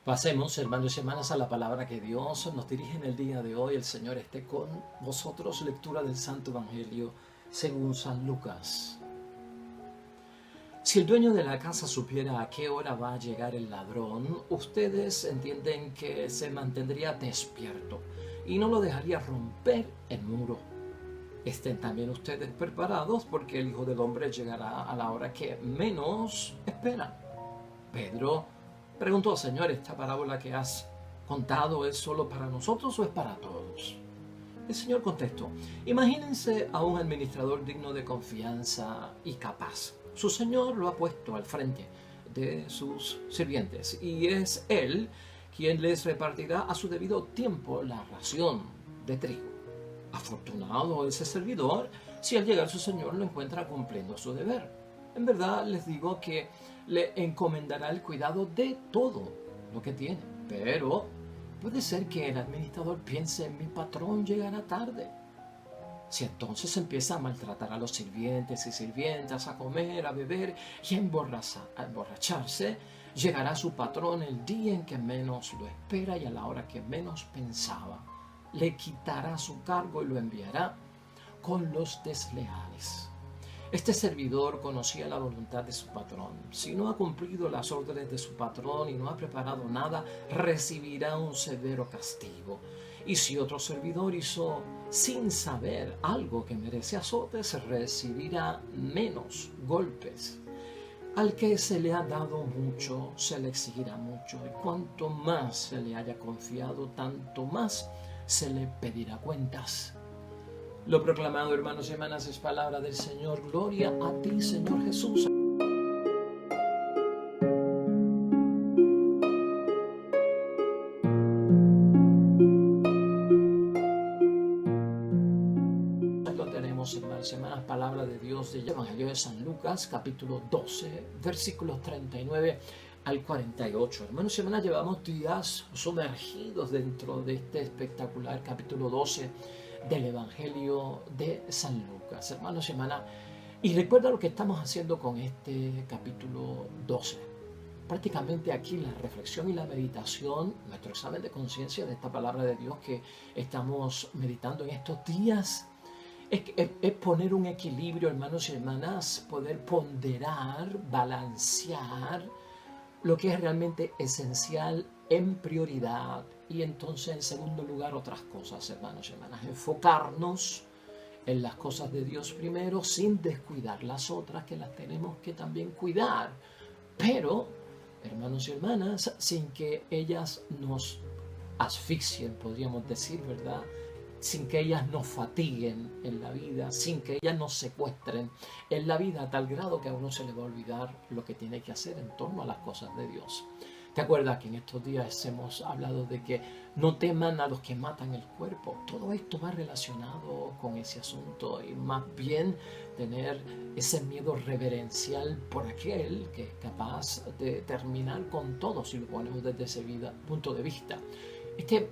Pasemos, hermanos y hermanas, a la palabra que Dios nos dirige en el día de hoy. El Señor esté con vosotros. Lectura del Santo Evangelio según San Lucas. Si el dueño de la casa supiera a qué hora va a llegar el ladrón, ustedes entienden que se mantendría despierto y no lo dejaría romper el muro. Estén también ustedes preparados, porque el Hijo del Hombre llegará a la hora que menos esperan. Pedro preguntó: Señor, ¿esta parábola que has contado es solo para nosotros o es para todos? El Señor contestó: imagínense a un administrador digno de confianza y capaz. Su Señor lo ha puesto al frente de sus sirvientes y es Él quien les repartirá a su debido tiempo la ración de trigo. Afortunado ese servidor si al llegar su Señor lo encuentra cumpliendo su deber. En verdad les digo que le encomendará el cuidado de todo lo que tiene. Pero puede ser que el administrador piense: mi patrón llegará tarde. Si entonces empieza a maltratar a los sirvientes y sirvientas, a comer, a beber y a emborracharse, llegará su patrón el día en que menos lo espera y a la hora que menos pensaba. Le quitará su cargo y lo enviará con los desleales. Este servidor conocía la voluntad de su patrón. Si no ha cumplido las órdenes de su patrón y no ha preparado nada, recibirá un severo castigo. Y si otro servidor hizo sin saber algo que merece azotes, recibirá menos golpes. Al que se le ha dado mucho, se le exigirá mucho, y cuanto más se le haya confiado, tanto más se le pedirá cuentas. Lo proclamado, hermanos y hermanas, es palabra del Señor. Gloria a ti, Señor Jesús. Lo tenemos, hermanos y hermanas, palabra de Dios del Evangelio de San Lucas, capítulo 12, versículos 39 al 48. Hermanos y hermanas, llevamos días sumergidos dentro de este espectacular capítulo 12 del Evangelio de San Lucas. Hermanos y hermanas, y recuerda lo que estamos haciendo con este capítulo 12. Prácticamente aquí la reflexión y la meditación, nuestro examen de conciencia de esta palabra de Dios que estamos meditando en estos días, es poner un equilibrio, hermanos y hermanas, poder ponderar, balancear lo que es realmente esencial en prioridad y entonces en segundo lugar otras cosas, hermanos y hermanas. Enfocarnos en las cosas de Dios primero sin descuidar las otras que las tenemos que también cuidar, pero, hermanos y hermanas, sin que ellas nos asfixien, podríamos decir, ¿verdad? Sin que ellas nos fatiguen en la vida, sin que ellas nos secuestren en la vida a tal grado que a uno se le va a olvidar lo que tiene que hacer en torno a las cosas de Dios. ¿Te acuerdas que en estos días hemos hablado de que no teman a los que matan el cuerpo? Todo esto va relacionado con ese asunto y más bien tener ese miedo reverencial por aquel que es capaz de terminar con todo si lo ponemos desde ese punto de vista. Este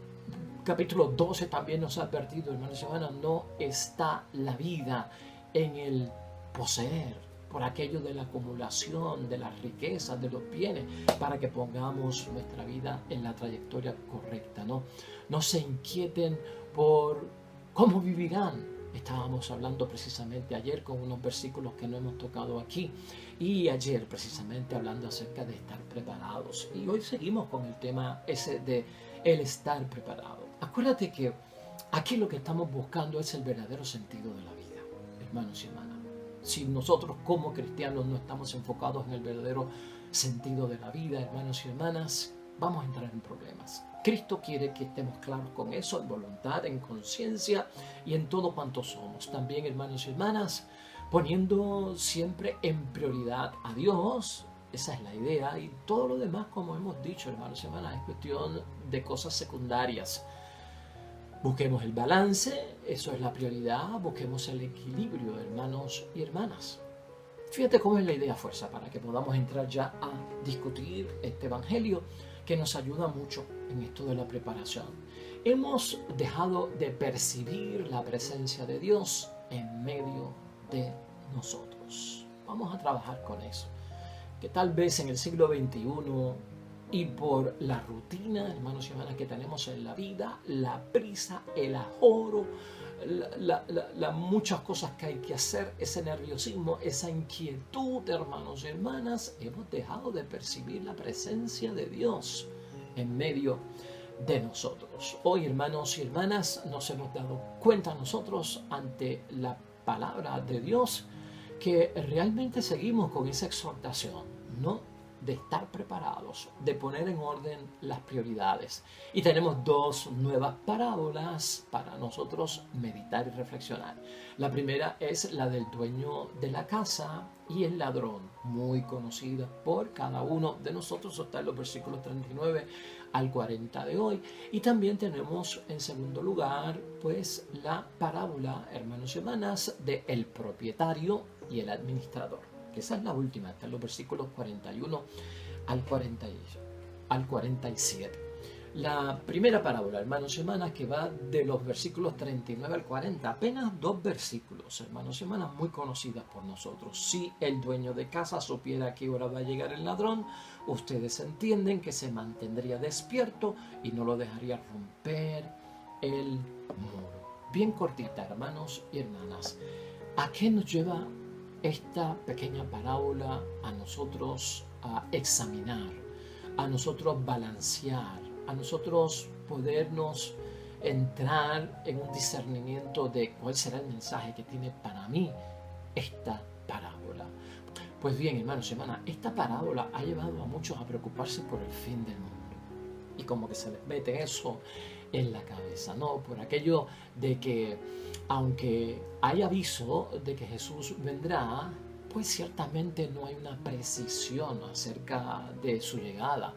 capítulo 12 también nos ha advertido, hermanos y hermanas, no está la vida en el poseer, por aquello de la acumulación, de las riquezas, de los bienes, para que pongamos nuestra vida en la trayectoria correcta, ¿no? No se inquieten por cómo vivirán. Estábamos hablando precisamente ayer con unos versículos que no hemos tocado aquí y ayer precisamente hablando acerca de estar preparados. Y hoy seguimos con el tema ese de el estar preparado. Acuérdate que aquí lo que estamos buscando es el verdadero sentido de la vida, hermanos y hermanas. Si nosotros como cristianos no estamos enfocados en el verdadero sentido de la vida, hermanos y hermanas, vamos a entrar en problemas. Cristo quiere que estemos claros con eso, en voluntad, en conciencia y en todo cuanto somos. También, hermanos y hermanas, poniendo siempre en prioridad a Dios. Esa es la idea, y todo lo demás, como hemos dicho, hermanos y hermanas, es cuestión de cosas secundarias. Busquemos el balance, eso es la prioridad, busquemos el equilibrio, hermanos y hermanas. Fíjate cómo es la idea fuerza para que podamos entrar ya a discutir este evangelio que nos ayuda mucho en esto de la preparación. Hemos dejado de percibir la presencia de Dios en medio de nosotros. Vamos a trabajar con eso. Que tal vez en el siglo XXI y por la rutina, hermanos y hermanas, que tenemos en la vida, la prisa, el ajoro, muchas cosas que hay que hacer, ese nerviosismo, esa inquietud, hermanos y hermanas, hemos dejado de percibir la presencia de Dios en medio de nosotros. Hoy, hermanos y hermanas, nos hemos dado cuenta nosotros ante la palabra de Dios que realmente seguimos con esa exhortación, ¿no?, de estar preparados, de poner en orden las prioridades. Y tenemos dos nuevas parábolas para nosotros meditar y reflexionar. La primera es la del dueño de la casa y el ladrón, muy conocida por cada uno de nosotros. Está en los versículos 39 al 40 de hoy. Y también tenemos en segundo lugar, pues, la parábola, hermanos y hermanas, de el propietario y el administrador, que esa es la última, está en los versículos 41 al 47. La primera parábola, hermanos y hermanas, que va de los versículos 39 al 40, apenas dos versículos, hermanos y hermanas, muy conocidas por nosotros. Si el dueño de casa supiera a qué hora va a llegar el ladrón, ustedes entienden que se mantendría despierto y no lo dejaría romper el muro. Bien cortita, hermanos y hermanas. ¿A qué nos lleva esta pequeña parábola a nosotros a examinar, a nosotros balancear, a nosotros podernos entrar en un discernimiento de cuál será el mensaje que tiene para mí esta parábola? Pues bien, hermanos y hermanas, esta parábola ha llevado a muchos a preocuparse por el fin del mundo. Y como que se les mete eso en la cabeza, ¿no? Por aquello de que, aunque hay aviso de que Jesús vendrá, pues ciertamente no hay una precisión acerca de su llegada,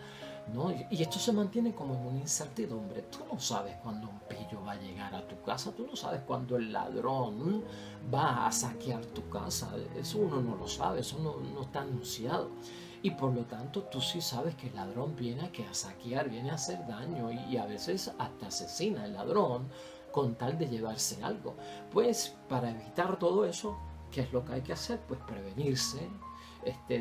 ¿no? Y esto se mantiene como en una incertidumbre. Tú no sabes cuándo un pillo va a llegar a tu casa, tú no sabes cuándo el ladrón va a saquear tu casa. Eso uno no lo sabe, eso no está anunciado. Y por lo tanto tú sí sabes que el ladrón viene a saquear, viene a hacer daño y a veces hasta asesina al ladrón con tal de llevarse algo. Pues para evitar todo eso, ¿qué es lo que hay que hacer? Pues prevenirse,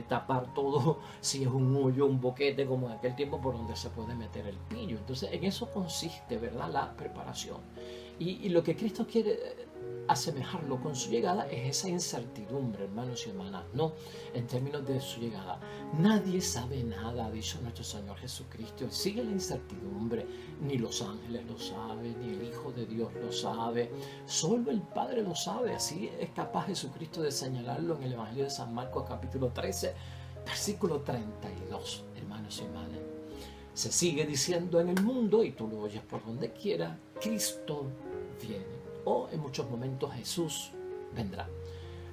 tapar todo, si es un hoyo, un boquete, como en aquel tiempo por donde se puede meter el pillo. Entonces en eso consiste, ¿verdad?, la preparación. Y lo que Cristo quiere asemejarlo con su llegada es esa incertidumbre, hermanos y hermanas, ¿no? En términos de su llegada. Nadie sabe nada, ha dicho nuestro Señor Jesucristo. Sigue la incertidumbre. Ni los ángeles lo saben, ni el Hijo de Dios lo sabe. Solo el Padre lo sabe. Así es capaz Jesucristo de señalarlo en el Evangelio de San Marcos, capítulo 13, versículo 32, hermanos y hermanas. Se sigue diciendo en el mundo, y tú lo oyes por donde quiera, Cristo viene. O en muchos momentos Jesús vendrá.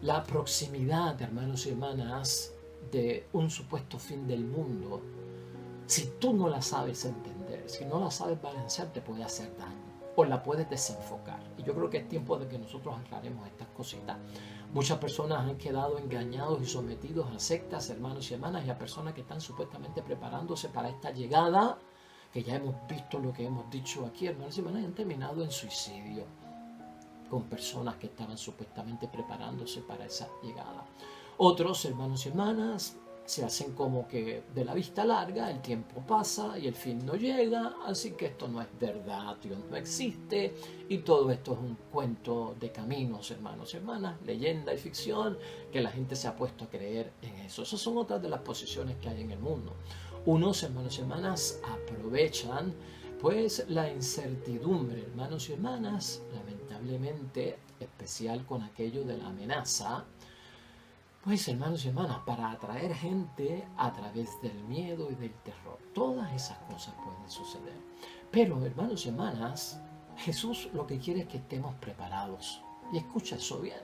La proximidad, hermanos y hermanas, de un supuesto fin del mundo, si tú no la sabes entender, si no la sabes balancear, te puede hacer daño o la puedes desenfocar. Y yo creo que es tiempo de que nosotros aclaremos estas cositas. Muchas personas han quedado engañados y sometidos a sectas, hermanos y hermanas, y a personas que están supuestamente preparándose para esta llegada, que ya hemos visto lo que hemos dicho aquí, hermanos y hermanas, y han terminado en suicidio, con personas que estaban supuestamente preparándose para esa llegada. Otros, hermanos y hermanas, se hacen como que de la vista larga, el tiempo pasa y el fin no llega, así que esto no es verdad, Dios no existe, y todo esto es un cuento de caminos, hermanos y hermanas, leyenda y ficción, que la gente se ha puesto a creer en eso. Esas son otras de las posiciones que hay en el mundo. Unos, hermanos y hermanas, aprovechan pues la incertidumbre, hermanos y hermanas, lamentablemente especial con aquello de la amenaza, pues hermanos y hermanas, para atraer gente a través del miedo y del terror. Todas esas cosas pueden suceder. Pero hermanos y hermanas, Jesús lo que quiere es que estemos preparados. Y escucha eso bien.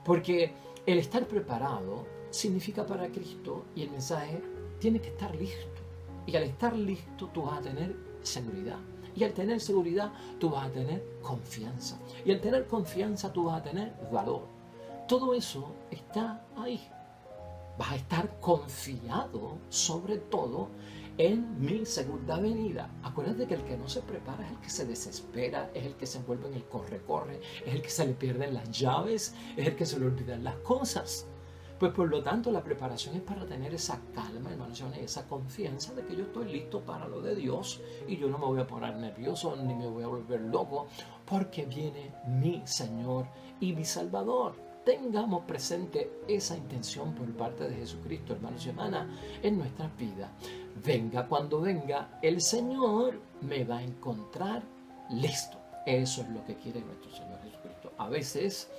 Porque el estar preparado significa para Cristo, y el mensaje tiene que estar listo. Y al estar listo tú vas a tener seguridad. Y al tener seguridad tú vas a tener confianza. Y al tener confianza tú vas a tener valor. Todo eso está ahí. Vas a estar confiado sobre todo en mi segunda venida. Acuérdate que el que no se prepara es el que se desespera, es el que se envuelve en el corre-corre, es el que se le pierden las llaves, es el que se le olvidan las cosas. Pues por lo tanto la preparación es para tener esa calma, hermanos, y esa confianza de que yo estoy listo para lo de Dios y yo no me voy a poner nervioso ni me voy a volver loco porque viene mi Señor y mi Salvador. Tengamos presente esa intención por parte de Jesucristo, hermanos y hermanas, en nuestras vidas. Venga cuando venga, el Señor me va a encontrar listo. Eso es lo que quiere nuestro Señor Jesucristo. A veces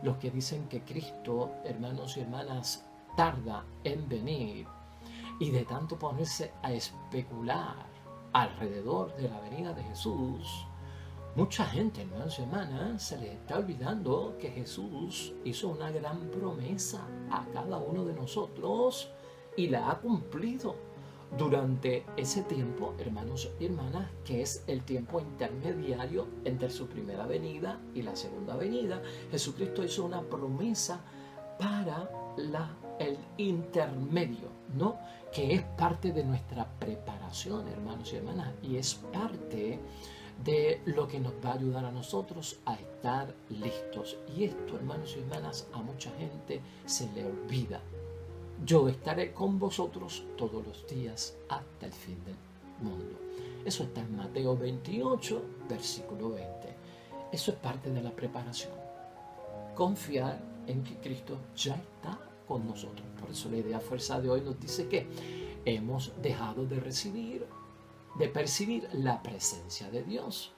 los que dicen que Cristo, hermanos y hermanas, tarda en venir y de tanto ponerse a especular alrededor de la venida de Jesús, mucha gente, hermanos y hermanas, se les está olvidando que Jesús hizo una gran promesa a cada uno de nosotros y la ha cumplido durante ese tiempo, hermanos y hermanas, que es el tiempo intermediario entre su primera venida y la segunda venida. Jesucristo hizo una promesa para el intermedio, ¿no? Que es parte de nuestra preparación, hermanos y hermanas, y es parte de lo que nos va a ayudar a nosotros a estar listos. Y esto, hermanos y hermanas, a mucha gente se le olvida. Yo estaré con vosotros todos los días hasta el fin del mundo. Eso está en Mateo 28, versículo 20. Eso es parte de la preparación. Confiar en que Cristo ya está con nosotros. Por eso la idea fuerza de hoy nos dice que hemos dejado de percibir la presencia de Dios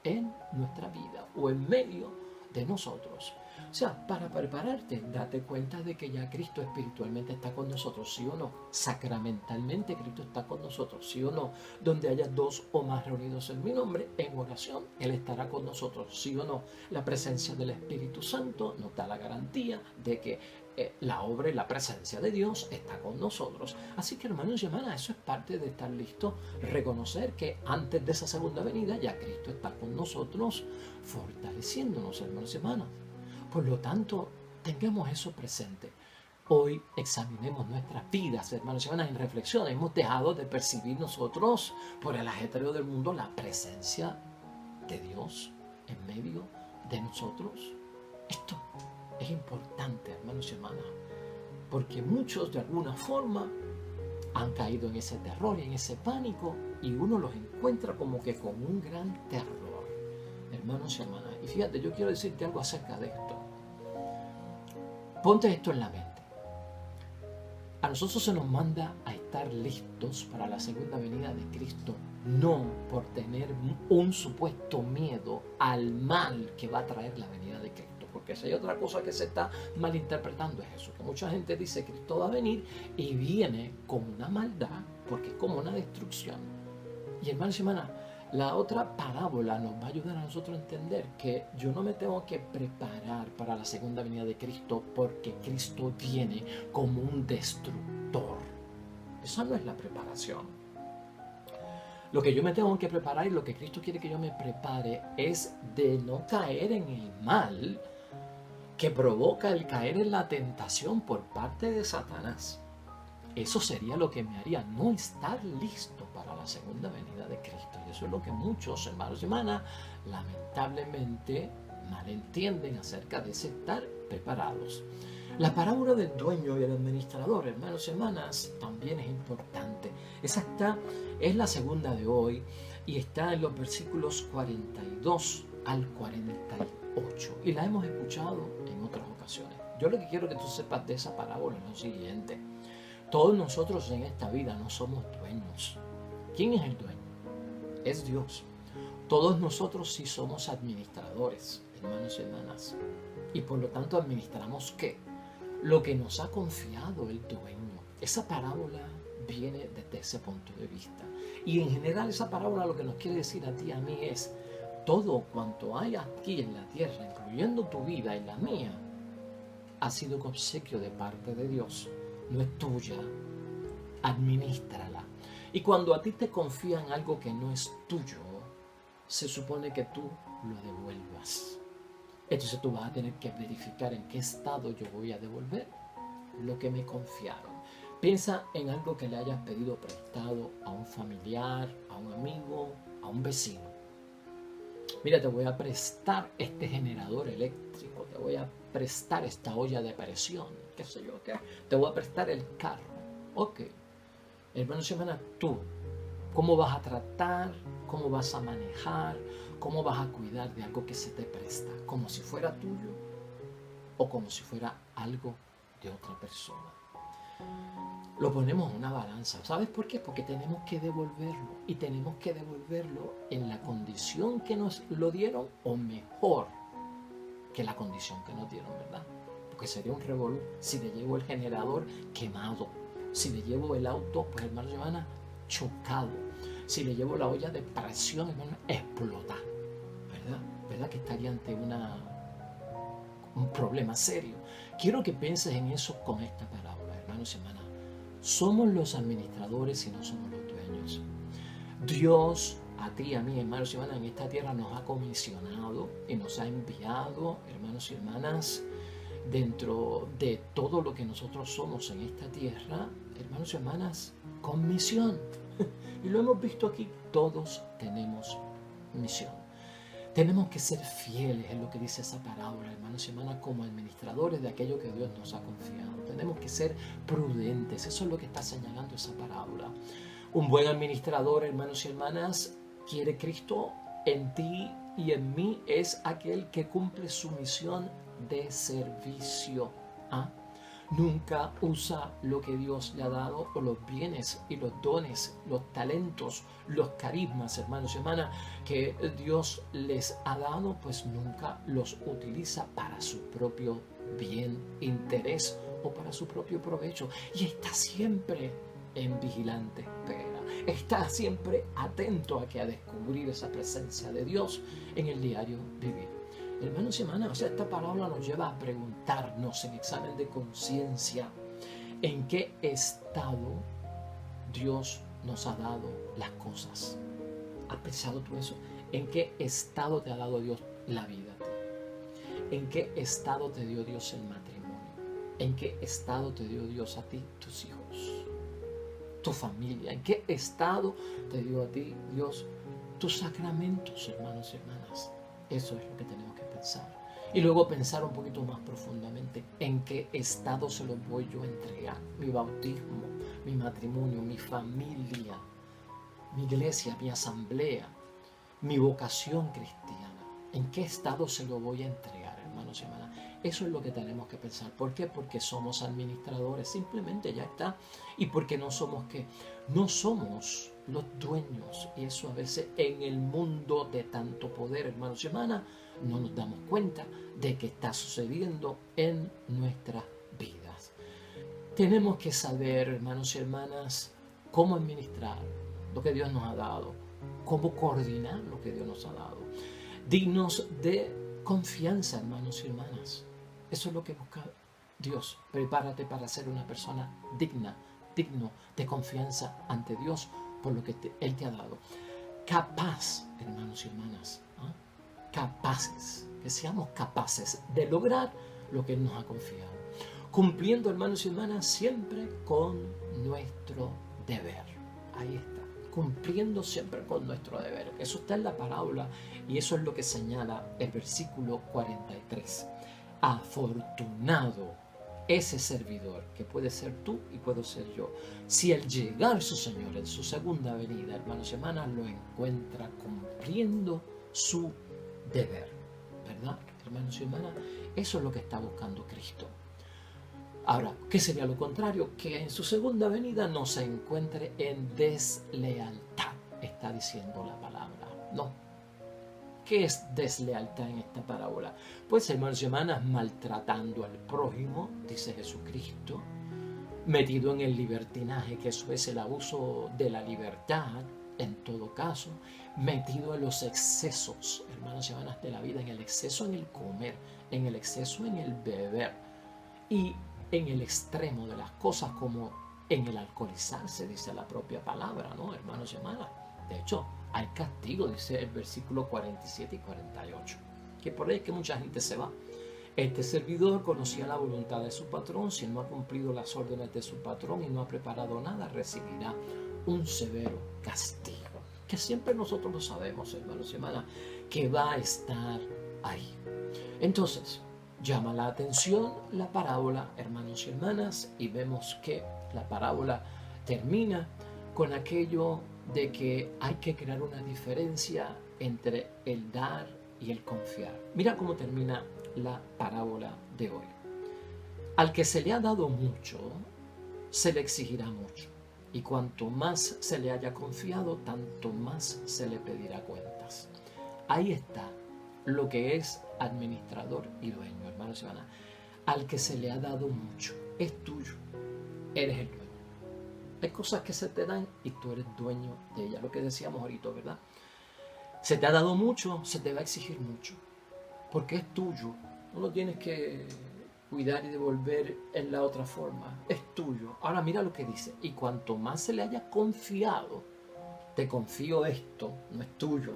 en nuestra vida o en medio de nosotros. O sea, para prepararte, date cuenta de que ya Cristo espiritualmente está con nosotros, ¿sí o no? Sacramentalmente Cristo está con nosotros, ¿sí o no? Donde haya dos o más reunidos en mi nombre, en oración, Él estará con nosotros, ¿sí o no? La presencia del Espíritu Santo nos da la garantía de que la obra y la presencia de Dios está con nosotros. Así que, hermanos y hermanas, eso es parte de estar listo, reconocer que antes de esa segunda venida ya Cristo está con nosotros, fortaleciéndonos, hermanos y hermanas. Por lo tanto, tengamos eso presente. Hoy examinemos nuestras vidas, hermanos y hermanas, en reflexión. Hemos dejado de percibir nosotros, por el ajetreo del mundo, la presencia de Dios en medio de nosotros. Esto es importante, hermanos y hermanas, porque muchos de alguna forma han caído en ese terror y en ese pánico y uno los encuentra como que con un gran terror, hermanos y hermanas. Y fíjate, yo quiero decirte algo acerca de esto. Ponte esto en la mente. A nosotros se nos manda a estar listos para la segunda venida de Cristo, no por tener un supuesto miedo al mal que va a traer la venida de Cristo. Porque si hay otra cosa que se está malinterpretando es eso, que mucha gente dice que Cristo va a venir y viene con una maldad, porque es como una destrucción. Y hermanos y hermanas, la otra parábola nos va a ayudar a nosotros a entender que yo no me tengo que preparar para la segunda venida de Cristo porque Cristo viene como un destructor. Esa no es la preparación. Lo que yo me tengo que preparar y lo que Cristo quiere que yo me prepare es de no caer en el mal que provoca el caer en la tentación por parte de Satanás. Eso sería lo que me haría no estar listo para la segunda venida de Cristo. Y eso es lo que muchos hermanos y hermanas lamentablemente malentienden acerca de ese estar preparados. La parábola del dueño y el administrador, hermanos y hermanas, también es importante. Esa es la segunda de hoy y está en los versículos 42 al 48. Y la hemos escuchado en otras ocasiones. Yo lo que quiero que tú sepas de esa parábola es lo siguiente. Todos nosotros en esta vida no somos dueños. ¿Quién es el dueño? Es Dios. Todos nosotros sí somos administradores, hermanos y hermanas. Y por lo tanto administramos ¿qué? Lo que nos ha confiado el dueño. Esa parábola viene desde ese punto de vista. Y en general esa parábola lo que nos quiere decir a ti y a mí es todo cuanto hay aquí en la tierra, incluyendo tu vida y la mía, ha sido obsequio de parte de Dios. No es tuya, administrala. Y cuando a ti te confían algo que no es tuyo, se supone que tú lo devuelvas. Entonces tú vas a tener que verificar en qué estado yo voy a devolver lo que me confiaron. Piensa en algo que le hayas pedido prestado a un familiar, a un amigo, a un vecino. Mira, te voy a prestar este generador eléctrico, te voy a prestar esta olla de presión, qué sé yo, ¿qué? Te voy a prestar el carro. Ok, hermanos y hermanas, tú, ¿cómo vas a tratar? ¿Cómo vas a manejar? ¿Cómo vas a cuidar de algo que se te presta? ¿Como si fuera tuyo o como si fuera algo de otra persona? Lo ponemos en una balanza. ¿Sabes por qué? Porque tenemos que devolverlo. Y tenemos que devolverlo en la condición que nos lo dieron o mejor que la condición que nos dieron, ¿verdad? Porque sería un revolú si le llevo el generador quemado. Si le llevo el auto, pues hermano y hermana, chocado. Si le llevo la olla de presión, hermano, explota. ¿Verdad? ¿Verdad que estaría ante un problema serio? Quiero que pienses en eso con esta parábola, hermanos y hermanas. Somos los administradores y no somos los dueños. Dios, a ti y a mí, hermanos y hermanas, en esta tierra nos ha comisionado y nos ha enviado, hermanos y hermanas, dentro de todo lo que nosotros somos en esta tierra, hermanos y hermanas, con misión. Y lo hemos visto aquí, todos tenemos misión. Tenemos que ser fieles en lo que dice esa parábola, hermanos y hermanas, como administradores de aquello que Dios nos ha confiado. Tenemos que ser prudentes, eso es lo que está señalando esa parábola. Un buen administrador, hermanos y hermanas, quiere Cristo en ti y en mí, es aquel que cumple su misión de servicio. Nunca usa lo que Dios le ha dado o los bienes y los dones, los talentos, los carismas, hermanos y hermanas, que Dios les ha dado, pues nunca los utiliza para su propio bien, interés o para su propio provecho. Y está siempre en vigilante espera. Está siempre atento a descubrir esa presencia de Dios en el diario vivir. Hermanos y hermanas, esta parábola nos lleva a preguntarnos en examen de conciencia en qué estado Dios nos ha dado las cosas. ¿Has pensado tú eso? ¿En qué estado te ha dado Dios la vida? ¿En qué estado te dio Dios el matrimonio? ¿En qué estado te dio Dios a ti, tus hijos, tu familia? ¿En qué estado te dio a ti Dios tus sacramentos, hermanos y hermanas? Eso es lo que tenemos que pensar. Y luego pensar un poquito más profundamente en qué estado se los voy yo a entregar. Mi bautismo, mi matrimonio, mi familia, mi iglesia, mi asamblea, mi vocación cristiana. ¿En qué estado se lo voy a entregar, hermanos y hermanas? Eso es lo que tenemos que pensar. ¿Por qué? Porque somos administradores, simplemente ya está. Y porque no somos los dueños. Y eso a veces en el mundo de tanto poder, hermanos y hermanas, no nos damos cuenta de que está sucediendo en nuestras vidas. Tenemos que saber, hermanos y hermanas, cómo administrar lo que Dios nos ha dado, cómo coordinar lo que Dios nos ha dado. Dignos de confianza, hermanos y hermanas. Eso es lo que busca Dios. Prepárate para ser una persona digno de confianza ante Dios por lo que Él te ha dado. Capaz, hermanos y hermanas, capaces, que seamos capaces de lograr lo que Él nos ha confiado. Cumpliendo, hermanos y hermanas, siempre con nuestro deber. Ahí está, cumpliendo siempre con nuestro deber. Eso está en la parábola y eso es lo que señala el versículo 43. Afortunado ese servidor, que puede ser tú y puedo ser yo, si al llegar su Señor en su segunda venida, hermanos y hermanas, lo encuentra cumpliendo su deber, ¿verdad? Hermanos y hermanas, eso es lo que está buscando Cristo. Ahora, ¿qué sería lo contrario? Que en su segunda venida no se encuentre en deslealtad, está diciendo la palabra. No. ¿Qué es deslealtad en esta parábola? Pues, hermanos y hermanas, maltratando al prójimo, dice Jesucristo, metido en el libertinaje, que eso es el abuso de la libertad, en todo caso, metido en los excesos, hermanos y hermanas, de la vida, en el exceso en el comer, en el exceso en el beber y en el extremo de las cosas, como en el alcoholizarse, dice la propia palabra, ¿no, hermanos y hermanas? De hecho, hay castigo, dice el versículo 47 y 48, que por ahí es que mucha gente se va. Este servidor conocía la voluntad de su patrón. Si no ha cumplido las órdenes de su patrón y no ha preparado nada, recibirá un severo castigo. Que siempre nosotros lo sabemos, hermanos y hermanas, que va a estar ahí. Entonces, llama la atención la parábola, hermanos y hermanas, y vemos que la parábola termina con aquello de que hay que crear una diferencia entre el dar y el confiar. Mira cómo termina la parábola de hoy. Al que se le ha dado mucho, se le exigirá mucho. Y cuanto más se le haya confiado, tanto más se le pedirá cuentas. Ahí está lo que es administrador y dueño, hermanos y hermanas. Al que se le ha dado mucho, es tuyo, eres el dueño. Hay cosas que se te dan y tú eres dueño de ellas, lo que decíamos ahorita, ¿verdad? Se te ha dado mucho, se te va a exigir mucho, porque es tuyo. No lo tienes que cuidar y devolver en la otra forma, es tuyo. Ahora mira lo que dice, y cuanto más se le haya confiado, te confío esto, no es tuyo,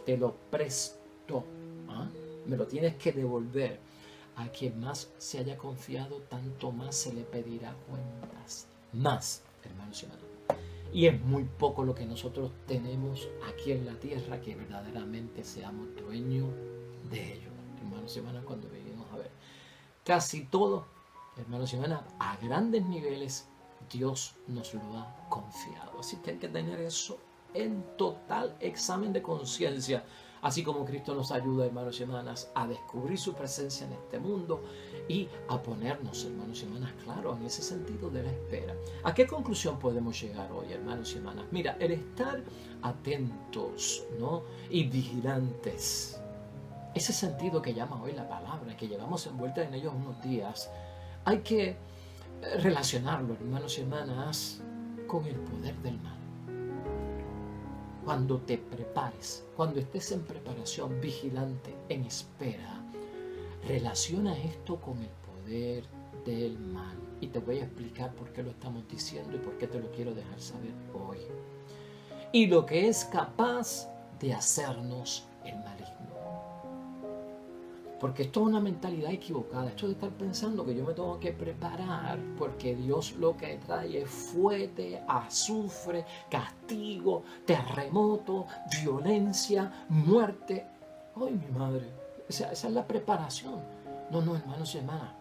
te lo presto, ¿ah? Me lo tienes que devolver. A quien más se haya confiado, tanto más se le pedirá cuentas. Más, hermanos y hermanas. Y es muy poco lo que nosotros tenemos aquí en la tierra que verdaderamente seamos dueños de ello. Hermanos y hermanas, cuando venimos a ver casi todo, hermanos y hermanas, a grandes niveles, Dios nos lo ha confiado. Así que hay que tener eso en total examen de conciencia. Así como Cristo nos ayuda, hermanos y hermanas, a descubrir su presencia en este mundo y a ponernos, hermanos y hermanas, claro, en ese sentido de la espera. ¿A qué conclusión podemos llegar hoy, hermanos y hermanas? Mira, el estar atentos, ¿no?, y vigilantes, ese sentido que llama hoy la palabra, que llevamos envuelta en ellos unos días, hay que relacionarlo, hermanos y hermanas, con el poder del mal. Cuando te prepares, cuando estés en preparación, vigilante, en espera, relaciona esto con el poder del mal. Y te voy a explicar por qué lo estamos diciendo y por qué te lo quiero dejar saber hoy. Y lo que es capaz de hacernos el maligno. Porque esto es una mentalidad equivocada. Esto de estar pensando que yo me tengo que preparar porque Dios lo que trae es fuete, azufre, castigo, terremoto, violencia, muerte. ¡Ay, mi madre! Esa es la preparación. No, hermanos y hermanas.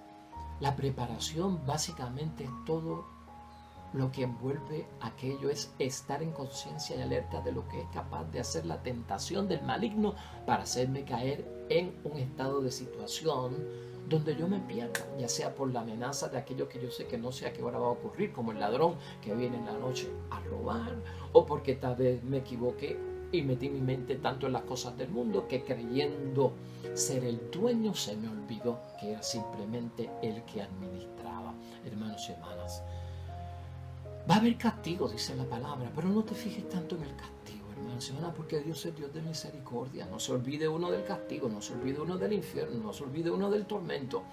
La preparación básicamente es todo lo que envuelve aquello, es estar en conciencia y alerta de lo que es capaz de hacer la tentación del maligno para hacerme caer en un estado de situación donde yo me pierda, ya sea por la amenaza de aquello que yo sé que no sé a qué hora va a ocurrir, como el ladrón que viene en la noche a robar, o porque tal vez me equivoqué y metí mi mente tanto en las cosas del mundo que, creyendo ser el dueño, se me olvidó que era simplemente el que administraba. Hermanos y hermanas, va a haber castigo, dice la palabra, pero no te fijes tanto en el castigo, hermanos y hermanas, porque Dios es Dios de misericordia. No se olvide uno del castigo, no se olvide uno del infierno, no se olvide uno del tormento,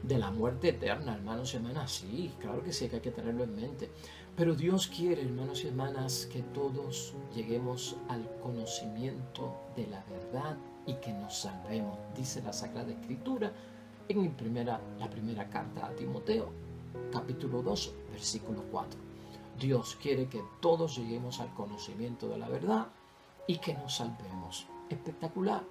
de la muerte eterna, hermanos y hermanas. Sí, claro que sí, que hay que tenerlo en mente. Pero Dios quiere, hermanos y hermanas, que todos lleguemos al conocimiento de la verdad y que nos salvemos, dice la Sagrada Escritura en la primera carta a Timoteo, capítulo 2, versículo 4. Dios quiere que todos lleguemos al conocimiento de la verdad y que nos salvemos. Espectacular.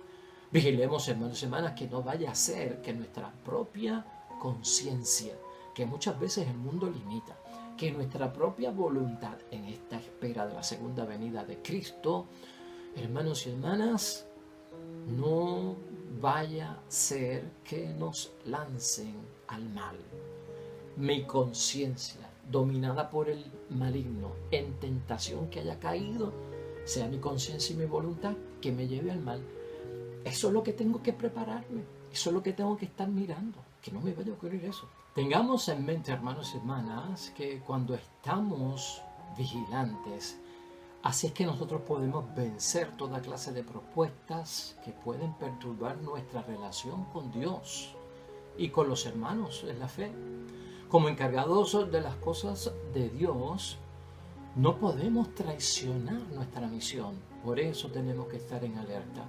Vigilemos, hermanos y hermanas, que no vaya a ser que nuestra propia conciencia, que muchas veces el mundo limita, que nuestra propia voluntad en esta espera de la segunda venida de Cristo, hermanos y hermanas, no vaya a ser que nos lancen al mal. Mi conciencia, dominada por el maligno, en tentación que haya caído, sea mi conciencia y mi voluntad que me lleve al mal. Eso es lo que tengo que prepararme, eso es lo que tengo que estar mirando, que no me vaya a ocurrir eso. Tengamos en mente, hermanos y hermanas, que cuando estamos vigilantes, así es que nosotros podemos vencer toda clase de propuestas que pueden perturbar nuestra relación con Dios y con los hermanos en la fe. Como encargados de las cosas de Dios, no podemos traicionar nuestra misión. Por eso tenemos que estar en alerta.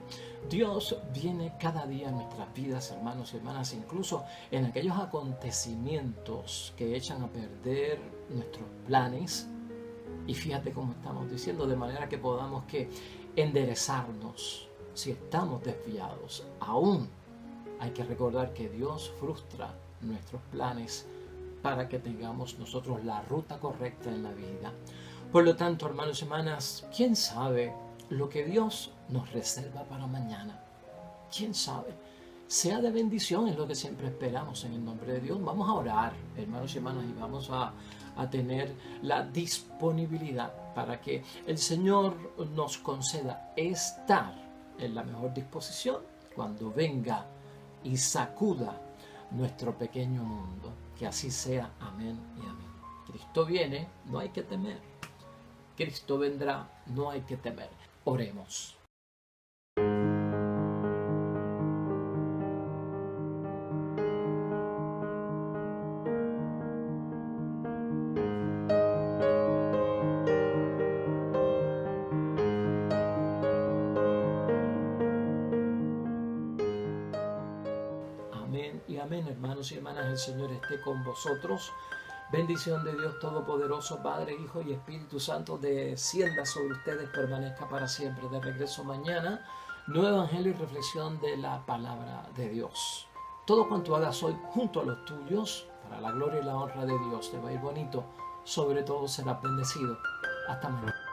Dios viene cada día en nuestras vidas, hermanos y hermanas, incluso en aquellos acontecimientos que echan a perder nuestros planes. Y fíjate cómo estamos diciendo, de manera que podamos que enderezarnos si estamos desviados. Aún Hay que recordar que Dios frustra nuestros planes para que tengamos nosotros la ruta correcta en la vida. Por lo tanto, hermanos y hermanas, ¿quién sabe lo que Dios nos reserva para mañana? ¿Quién sabe? Sea de bendición, es lo que siempre esperamos en el nombre de Dios. Vamos a orar, hermanos y hermanas, y vamos a tener la disponibilidad para que el Señor nos conceda estar en la mejor disposición cuando venga y sacuda nuestro pequeño mundo. Que así sea. Amén y amén. Cristo viene, no hay que temer. Cristo vendrá, no hay que temer. Oremos. Amén y amén, hermanos y hermanas, el Señor esté con vosotros. Bendición de Dios Todopoderoso, Padre, Hijo y Espíritu Santo, descienda sobre ustedes, permanezca para siempre. De regreso mañana, nuevo evangelio y reflexión de la palabra de Dios. Todo cuanto hagas hoy junto a los tuyos, para la gloria y la honra de Dios, te va a ir bonito, sobre todo serás bendecido. Hasta mañana.